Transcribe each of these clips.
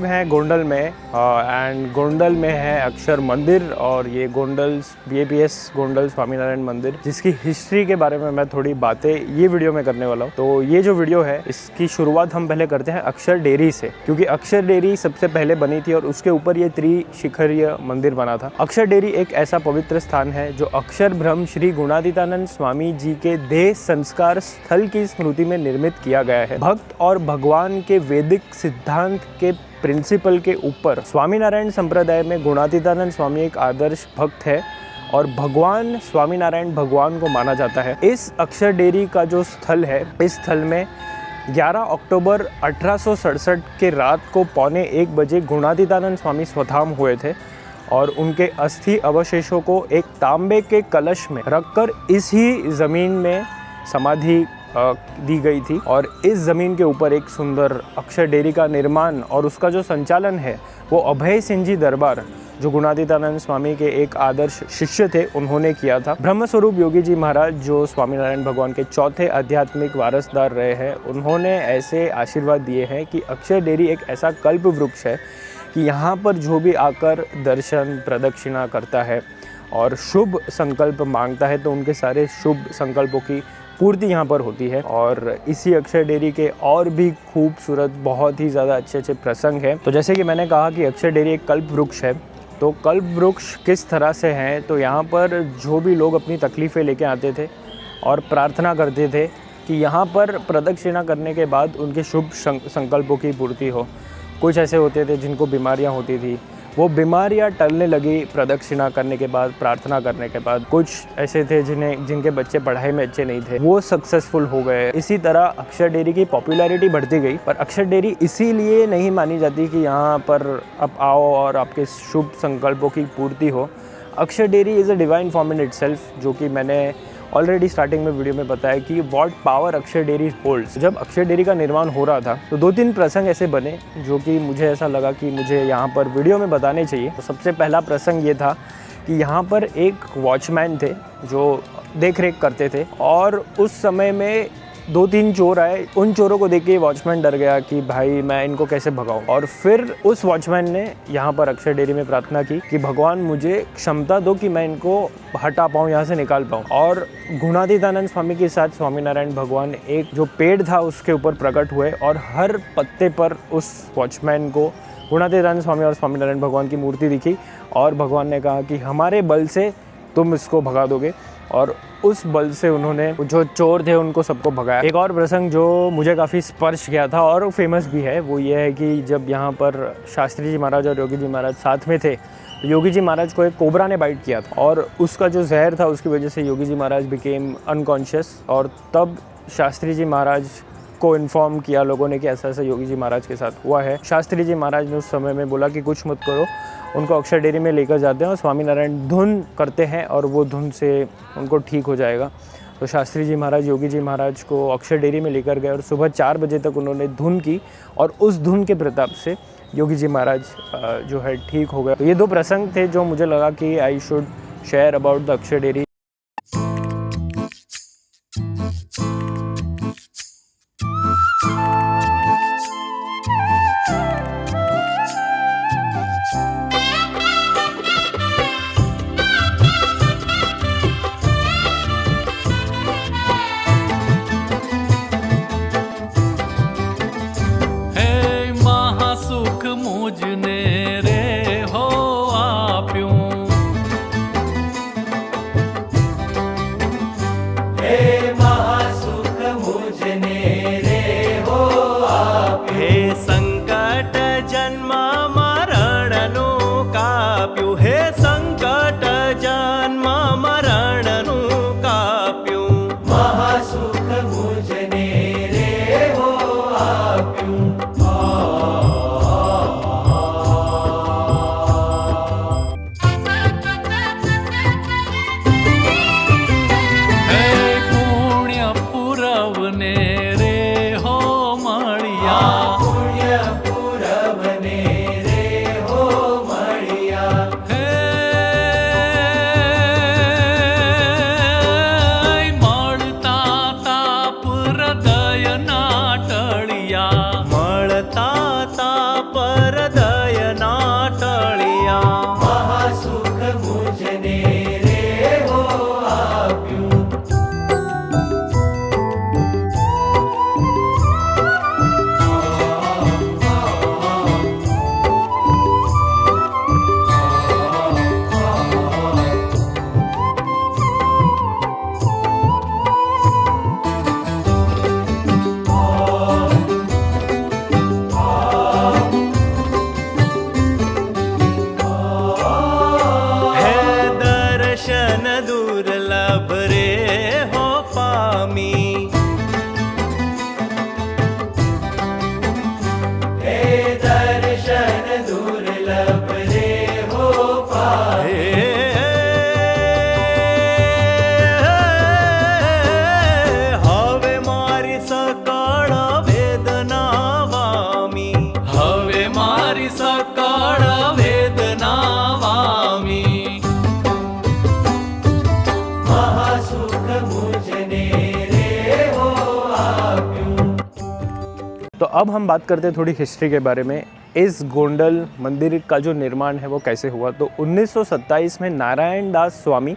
लोग हैं गोंडल में एंड गोंडल में है अक्षर मंदिर और ये गोंडल्स BAPS गोंडल स्वामीनारायण मंदिर जिसकी हिस्ट्री के बारे में मैं थोड़ी बातें ये वीडियो में करने वाला हूँ। तो ये जो वीडियो है इसकी शुरुआत हम पहले करते हैं अक्षर डेयरी से, क्योंकि अक्षर डेयरी सबसे पहले बनी थी और उसके ऊपर ये त्रिशिखरीय मंदिर बना था। अक्षर डेयरी एक ऐसा पवित्र स्थान है जो अक्षर ब्रह्म श्री गुणातीतानंद स्वामी जी के देह संस्कार स्थल की स्मृति में निर्मित किया गया है। भक्त और भगवान के वैदिक सिद्धांत के प्रिंसिपल के ऊपर स्वामीनारायण संप्रदाय में गुणातीतानंद स्वामी एक आदर्श भक्त है और भगवान स्वामीनारायण भगवान को माना जाता है। इस अक्षर डेयरी का जो स्थल है, इस स्थल में 11 अक्टूबर 1867 के रात को 12:45 बजे गुणातीतानंद स्वामी स्वधाम हुए थे और उनके अस्थि अवशेषों को एक तांबे के कलश में रखकर इसी ज़मीन में समाधि दी गई थी और इस ज़मीन के ऊपर एक सुंदर अक्षर डेयरी का निर्माण और उसका जो संचालन है वो अभय सिंह जी दरबार, जो गुणातीतानंद स्वामी के एक आदर्श शिष्य थे, उन्होंने किया था। ब्रह्मस्वरूप योगी जी महाराज जो स्वामीनारायण भगवान के चौथे आध्यात्मिक वारसदार रहे हैं, उन्होंने ऐसे आशीर्वाद दिए हैं कि अक्षर डेयरी एक ऐसा कल्प वृक्ष है कि यहाँ पर जो भी आकर दर्शन प्रदक्षिणा करता है और शुभ संकल्प मांगता है तो उनके सारे शुभ संकल्पों की पूर्ति यहाँ पर होती है। और इसी अक्षर डेयरी के और भी खूबसूरत बहुत ही ज़्यादा अच्छे प्रसंग हैं। तो जैसे कि मैंने कहा कि अक्षर डेयरी एक कल्प वृक्ष है, तो कल्प वृक्ष किस तरह से हैं, तो यहाँ पर जो भी लोग अपनी तकलीफ़ें लेके आते थे और प्रार्थना करते थे कि यहाँ पर प्रदक्षिणा करने के बाद उनके शुभ संकल्पों की पूर्ति हो। कुछ ऐसे होते थे जिनको बीमारियाँ होती थी, वो बीमारियाँ टलने लगी प्रदक्षिणा करने के बाद, प्रार्थना करने के बाद। कुछ ऐसे थे जिनके बच्चे पढ़ाई में अच्छे नहीं थे, वो सक्सेसफुल हो गए। इसी तरह अक्षर डेयरी की पॉपुलैरिटी बढ़ती गई। पर अक्षर डेयरी इसीलिए नहीं मानी जाती कि यहाँ पर आप आओ और आपके शुभ संकल्पों की पूर्ति हो। अक्षर dairy is a divine form in itself, जो कि मैंने ऑलरेडी स्टार्टिंग में वीडियो में बताया कि व्हाट पावर अक्षर डेयरी होल्ड्स। जब अक्षर डेयरी का निर्माण हो रहा था तो 2-3 प्रसंग ऐसे बने जो कि मुझे ऐसा लगा कि मुझे यहाँ पर वीडियो में बताने चाहिए। तो सबसे पहला प्रसंग ये था कि यहाँ पर एक वॉचमैन थे जो देख रेख करते थे और उस समय में 2-3 चोर आए। उन चोरों को देख के वॉचमैन डर गया कि भाई मैं इनको कैसे भगाऊं। और फिर उस वॉचमैन ने यहाँ पर अक्षर डेयरी में प्रार्थना की कि भगवान मुझे क्षमता दो कि मैं इनको हटा पाऊँ, यहाँ से निकाल पाऊँ। और गुणातीतानंद स्वामी के साथ स्वामीनारायण भगवान एक जो पेड़ था उसके ऊपर प्रकट हुए और हर पत्ते पर उस वॉचमैन को गुणातीतानंद स्वामी और स्वामीनारायण भगवान की मूर्ति दिखी और भगवान ने कहा कि हमारे बल से तुम इसको भगा दोगे। और उस बल से उन्होंने जो चोर थे उनको सबको भगाया। एक और प्रसंग जो मुझे काफ़ी स्पर्श किया था और फेमस भी है, वो ये है कि जब यहाँ पर शास्त्री जी महाराज और योगी जी महाराज साथ में थे, तो योगी जी महाराज को एक कोबरा ने बाइट किया था और उसका जो जहर था उसकी वजह से योगी जी महाराज बिकेम अनकॉन्शियस। और तब शास्त्री जी महाराज को इन्फॉर्म किया लोगों ने कि ऐसा ऐसा योगी जी महाराज के साथ हुआ है। शास्त्री जी महाराज ने उस समय में बोला कि कुछ मत करो, उनको अक्षर डेयरी में लेकर जाते हैं और स्वामीनारायण धुन करते हैं और वो धुन से उनको ठीक हो जाएगा। तो शास्त्री जी महाराज योगी जी महाराज को अक्षर डेयरी में लेकर गए और सुबह 4 बजे तक उन्होंने धुन की और उस धुन के प्रताप से योगी जी महाराज जो है ठीक हो गए। तो ये 2 प्रसंग थे जो मुझे लगा कि I should share about the अक्षर डेयरी। अब हम बात करते हैं थोड़ी हिस्ट्री के बारे में। इस गोंडल मंदिर का जो निर्माण है वो कैसे हुआ, तो 1927 में नारायण दास स्वामी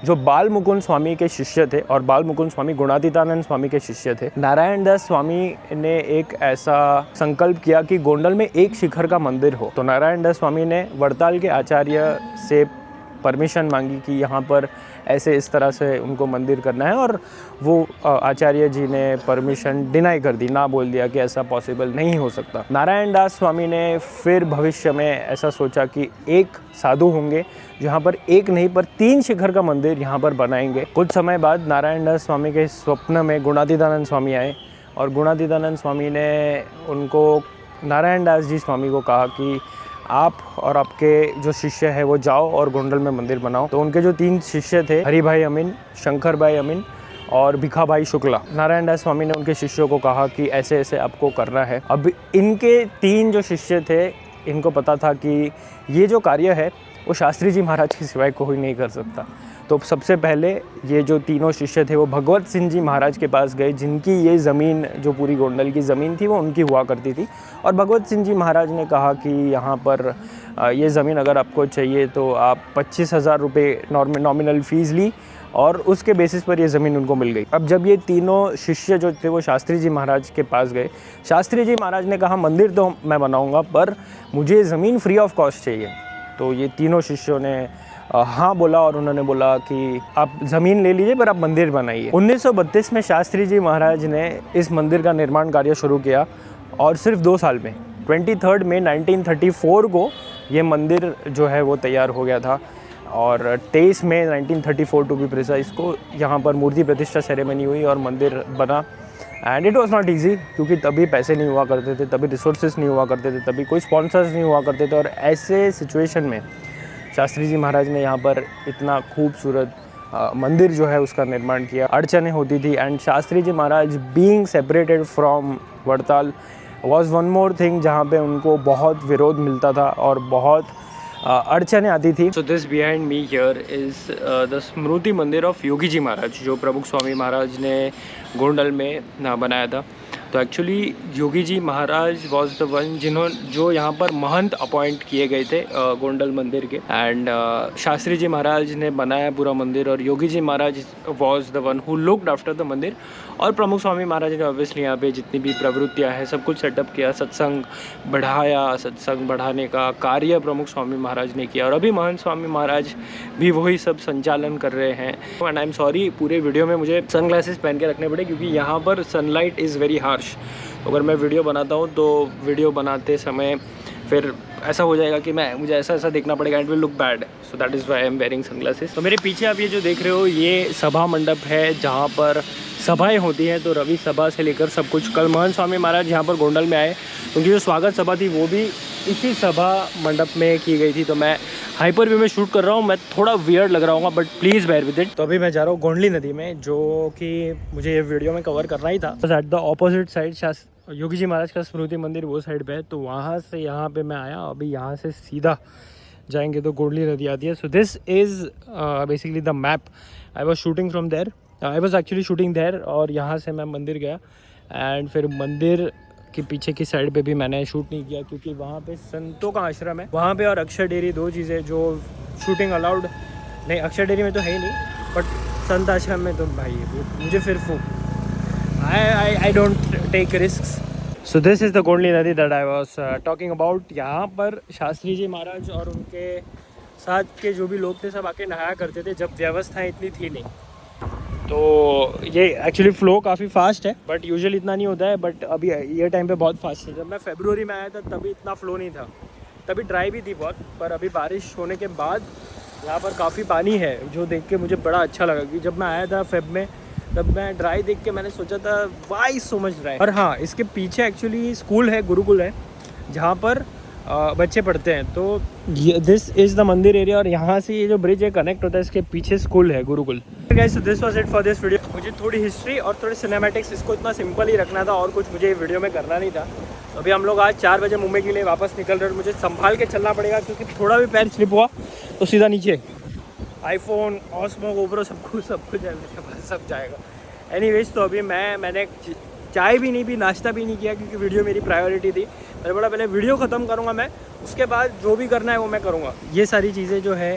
जो बाल मुकुंद स्वामी के शिष्य थे, और बाल मुकुंद स्वामी गुणातीतानंद स्वामी के शिष्य थे, नारायण दास स्वामी ने एक ऐसा संकल्प किया कि गोंडल में एक शिखर का मंदिर हो। तो नारायण दास स्वामी ने वड़ताल के आचार्य से परमिशन मांगी कि यहाँ पर ऐसे इस तरह से उनको मंदिर करना है, और वो आचार्य जी ने परमिशन डिनाई कर दी, ना बोल दिया कि ऐसा पॉसिबल नहीं हो सकता। नारायण दास स्वामी ने फिर भविष्य में ऐसा सोचा कि एक साधु होंगे जहाँ पर एक नहीं पर 3 शिखर का मंदिर यहाँ पर बनाएंगे। कुछ समय बाद नारायण दास स्वामी के स्वप्न में गुणातीतानंद स्वामी आए, और गुणातीतानंद स्वामी ने उनको नारायण दास जी स्वामी को कहा कि आप और आपके जो शिष्य है वो जाओ और गोंडल में मंदिर बनाओ। तो उनके जो 3 शिष्य थे, हरिभाई अमीन, शंकर भाई अमीन और भिखाभाई शुक्ला, नारायण दास स्वामी ने उनके शिष्यों को कहा कि ऐसे ऐसे आपको करना है। अब इनके 3 जो शिष्य थे, इनको पता था कि ये जो कार्य है वो शास्त्री जी महाराज के सिवाय कोई नहीं कर सकता। तो सबसे पहले ये जो तीनों शिष्य थे वो भगवत सिंह जी महाराज के पास गए, जिनकी ये ज़मीन, जो पूरी गोंडल की ज़मीन थी वो उनकी हुआ करती थी। और भगवत सिंह जी महाराज ने कहा कि यहाँ पर ये ज़मीन अगर आपको चाहिए तो आप 25,000 रुपये नॉमिनल फ़ीस ली, और उसके बेसिस पर ये ज़मीन उनको मिल गई। अब जब ये तीनों शिष्य जो थे वो शास्त्री जी महाराज के पास गए, शास्त्री जी महाराज ने कहा मंदिर तो मैं बनाऊँगा पर मुझे ज़मीन फ्री ऑफ कॉस्ट चाहिए। तो ये तीनों शिष्यों ने हाँ बोला, और उन्होंने बोला कि आप ज़मीन ले लीजिए पर आप मंदिर बनाइए। 1932 में शास्त्री जी महाराज ने इस मंदिर का निर्माण कार्य शुरू किया, और सिर्फ 2 साल में 23 मई 1934 को ये मंदिर जो है वो तैयार हो गया था। और 23 मई 1934 टू बी प्रिसाइज को यहाँ पर मूर्ति प्रतिष्ठा सेरेमनी हुई और मंदिर बना। And it was not easy, क्योंकि तभी पैसे नहीं हुआ करते थे, तभी रिसोर्सेज नहीं हुआ करते थे, तभी कोई स्पॉन्सर्स नहीं हुआ करते थे। और ऐसे सिचुएशन में शास्त्री जी महाराज ने यहाँ पर इतना खूबसूरत मंदिर जो है उसका निर्माण किया। अड़चने होती थी, and Shastri ji Maharaj being separated from Vadtal was one more thing जहाँ पे उनको बहुत विरोध मिलता था और बहुत अड़चने आती थी। So this behind me here is the Smriti Mandir of योगी जी महाराज, जो प्रमुख स्वामी महाराज ने गोंडल में बनाया था। तो actually Yogi ji Maharaj was the one जो यहाँ पर महंत अपॉइंट किए गए थे गोंडल मंदिर के। एंड शास्त्री जी महाराज ने बनाया पूरा मंदिर, और Yogi ji Maharaj was the one who looked after the mandir. और प्रमुख स्वामी महाराज ने ऑब्वियसली यहाँ पे जितनी भी प्रवृत्तियाँ हैं सब कुछ सेटअप किया, सत्संग बढ़ाया, सत्संग बढ़ाने का कार्य प्रमुख स्वामी महाराज ने किया। और अभी महंत स्वामी महाराज भी वही सब संचालन कर रहे हैं। एंड आई एम सॉरी, पूरे वीडियो में मुझे सनग्लासेस पहन के रखने पड़े क्योंकि यहाँ पर सनलाइट इज़ वेरी हार्श। अगर मैं वीडियो बनाता हूँ तो वीडियो बनाते समय फिर ऐसा हो जाएगा कि मुझे ऐसा देखना पड़ेगा, it will look bad, so that is why I am wearing sunglasses. तो मेरे पीछे आप ये जो देख रहे हो ये सभा मंडप है जहाँ पर सभाएं होती हैं। तो रवि सभा से लेकर सब कुछ, कल महंत स्वामी महाराज यहाँ पर गोंडल में आए, उनकी जो स्वागत सभा थी वो भी इसी सभा मंडप में की गई थी। तो मैं हाइपर व्यू में शूट कर रहा हूँ, मैं थोड़ा वियर्ड लग रहा हूँ but please bear with it. तो अभी मैं जा रहा हूँ गोंडली नदी में, जो कि मुझे ये वीडियो में कवर करना ही था। एट द ऑपोजिट साइड योगी जी महाराज का स्मृति मंदिर वो साइड पे है, तो वहाँ से यहाँ पे मैं आया। अभी यहाँ से सीधा जाएंगे तो गोंडली नदी आती है। So this is basically the map. I was shooting from there, I was actually shooting there, और यहाँ से मैं मंदिर गया। एंड फिर मंदिर के पीछे की साइड पे भी मैंने शूट नहीं किया क्योंकि वहाँ पे संतों का आश्रम है, वहाँ पे और अक्षर डेयरी, 2 चीज़ें जो शूटिंग अलाउड नहीं। अक्षर डेयरी में तो है ही नहीं, बट संत आश्रम में तो भाई मुझे फिर I don't take risks. So this is the गोंडली नदी that I was talking about. यहाँ पर शास्त्री जी महाराज और उनके साथ के जो भी लोग थे सब आके नहाया करते थे जब व्यवस्थाएं इतनी थी नहीं। तो ये एक्चुअली फ़्लो काफ़ी फास्ट है, बट यूजुअली इतना नहीं होता है, बट अभी ये टाइम पे बहुत फास्ट है। जब मैं फरवरी में आया था तभी इतना फ़्लो नहीं था, तभी ड्राई भी थी बहुत, पर अभी बारिश होने के बाद यहाँ पर काफ़ी पानी है, जो देख के मुझे बड़ा अच्छा लगा। कि जब मैं आया था फेब में तब मैं ड्राई देख के मैंने सोचा था वाई सो मच ड्राई। और हाँ, इसके पीछे एक्चुअली स्कूल है, गुरुकुल है, जहाँ पर बच्चे पढ़ते हैं। तो दिस इज़ द मंदिर एरिया, और यहाँ से ये जो ब्रिज है कनेक्ट होता है, इसके पीछे स्कूल है, Gurukul. Guys, so this was it for this video. मुझे थोड़ी हिस्ट्री और थोड़ी सिनेमैटिक्स, इसको इतना सिंपल ही रखना था और कुछ मुझे वीडियो में करना नहीं था। अभी हम लोग आज 4 बजे मुंबई के लिए वापस निकल रहे हैं। मुझे संभाल के चलना पड़ेगा क्योंकि थोड़ा भी पैर स्लिप हुआ तो सीधा नीचे आईफोन, ऑस्मो, गोप्रो सब कुछ है मेरे पास, सब जाएगा। एनीवेज, तो अभी मैंने चाय भी नहीं पी, नाश्ता भी नहीं किया, क्योंकि वीडियो मेरी प्रायोरिटी थी। मैंने बोला पहले वीडियो ख़त्म करूँगा मैं, उसके बाद जो भी करना है वो मैं करूँगा। ये सारी चीज़ें जो है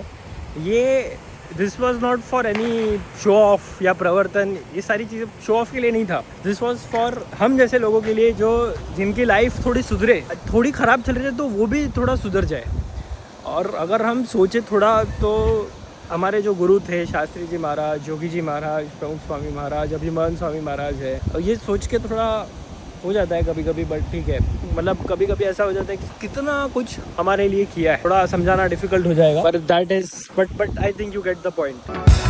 ये this was not for any show off या प्रवर्तन, ये सारी चीज़ें शो ऑफ के लिए नहीं था। दिस वॉज फॉर हम जैसे लोगों के लिए जो जिनकी लाइफ थोड़ी सुधरे, थोड़ी ख़राब चल रही है तो वो भी थोड़ा सुधर जाए। और अगर हम सोचे थोड़ा तो हमारे जो गुरु थे शास्त्री जी महाराज, योगी जी महाराज, प्रमुख स्वामी महाराज, अभिमान स्वामी महाराज है, और ये सोच के थोड़ा हो जाता है कभी कभी, बट ठीक है। मतलब कभी कभी ऐसा हो जाता है कि कितना कुछ हमारे लिए किया है, थोड़ा समझाना डिफिकल्ट हो जाएगा, but that is but I think you get the point.